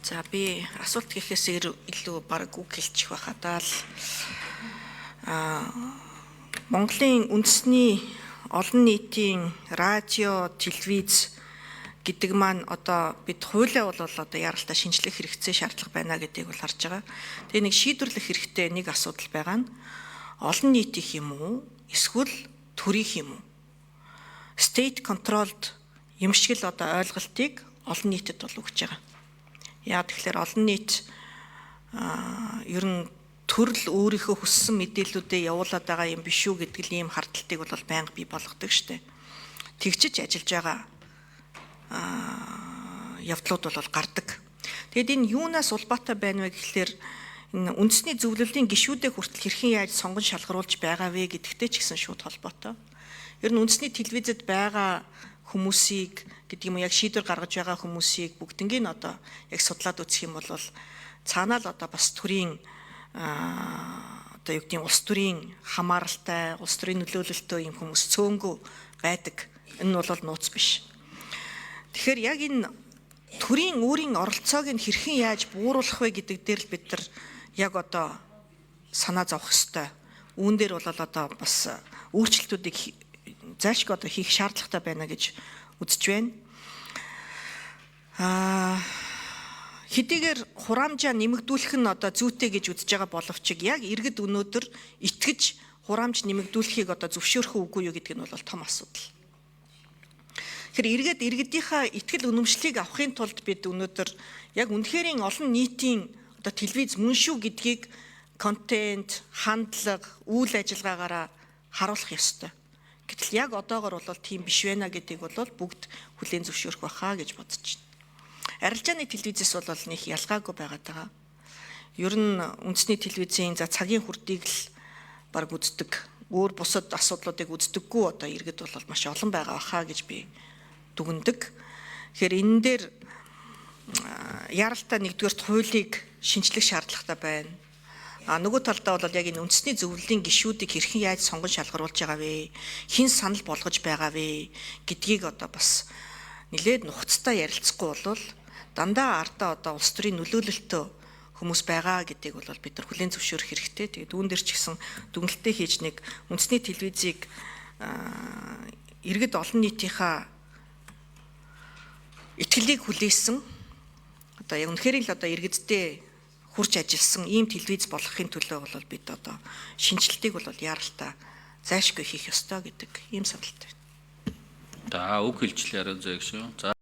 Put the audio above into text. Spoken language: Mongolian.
За би асуулт гэхээс илүү баг үг хэлчих байхадаа л Монголын үндэсний олон нийтийн радио, телевиз гэдэг маань одоо бид хуулиа бол одоо яралтай шинжлэх хэрэгцээ шаардлага байна гэдгийг бол харж байгаа. Тэгээ нэг шийдвэрлэх хэрэгтэй нэг асуудал байгаа нь олон нийтийнх юм уу? Эсвэл төрийнх юм уу? State controlled юм шиг л одоо ойлголтыг олон нийтэд бол өгч байгаа. Яа тэгэхээр олон нийт ер нь төрөл өөрийнхөө хүссэн мэдээллүүдээ явуулаад байгаа юм биш үү гэдэг ийм хардталтыг бол байнга бий болгодог штеп. Тэгчиж ажиллаж байгаа явдлууд бол гардаг. Тэгэд энэ юунаас улбаатай байна вэ гэхэлэр энэ үндэсний зөвлөлийн гишүүдээ хүртэл хэрхэн яаж сонгон шалгаруулж байгаа вэ гэдэгтэй ч гэсэн шууд холбоотой. Ер нь үндэсний телевизэд байгаа хүмүүсийг гэдэг юм уу яг шийдвэр гаргаж байгаа хүмүүсийг бүгднийг одоо яг судлаад үзэх юм бол цаанаа л одоо бас төрийн одоо юу гэдэг нь улс төрийн хамааралтай, улс төрийн нөлөөлөлтөө юм хүмүүс цөөнгөө байдаг. Энэ нь бол нууц биш. Тэгэхээр яг энэ төрийн өөрийн оролцоог нь хэрхэн яаж бууруулах вэ гэдэг дээр л бид нар яг одоо санаа зовох ёстой. Үүн дээр бол одоо бас өөрчлөлтүүдийг зайлшгүй одоо хийх шаардлагатай байна гэж үзэж байна. Хэдийгээр хураамжаа нэмэгдүүлэх нь одоо зүйтэй гэж үзэж байгаа боловч яг иргэд өнөөдөр итгэж хураамж нэмэгдүүлэхийг одоо зөвшөөрөх үгүй юу гэдэг нь бол том асуудал. Тэгэхээр иргэдийнхаа итгэл үнэмшлийг авахын тулд бид өнөөдөр яг үнэхэрийн олон нийтийн одоо телевиз мөн шүү гэдгийг контент, хандлага, үйл ажиллагаагаараа харуулах ёстой. Гэтэл яг одоогор бол тийм биш байна гэдгийг бол бүгд хүлээн зөвшөөрөх байхаа гэж бодож байна. Арилжааны телевизээс бол нэг ялгаагүй байгаад байгаа. Ер нь үндэсний телевизийн цагийн хүрдийг л баг үздэг. Өөр бусад асуудлуудыг үздэггүй одоо иргэд бол маш олон байгаа байхаа гэж би дүгнэдэг. Тэгэхээр энэ дээр яралтай нэгдүгээр хуулийг шинжлэх шаардлагатай байна. Нөгөө талдаа бол яг энэ үндэсний зөвлөлийн гишүүдийг хэрхэн яаж сонгон шалгаруулж байгаа вэ? Хэн санал болгож байгаа вэ гэдгийг одоо бас нэлээд нухацтай ярилцахгүй бол дандаа ардаа одоо улс төрийн нөлөөлөлтөө хүмүүс байгаа гэдгийг бол бид нар хүлээн зөвшөөрөх хэрэгтэй. Тэгээд үүн дээр ч гэсэн дүгнэлтээ хийж нэг үндэсний телевизийг иргэд олон нийтийнхаа итгэлийг хүлээсэн одоо яг үнэхээр л одоо иргэдтэй хурж ажилласан ийм телевиз болгохын төлөө бол бид одоо шинжилтийг бол яралтай зайлшгүй хийх ёстой гэдэг ийм саналтай байна. За үг хэлжлээ арай зээг шүү.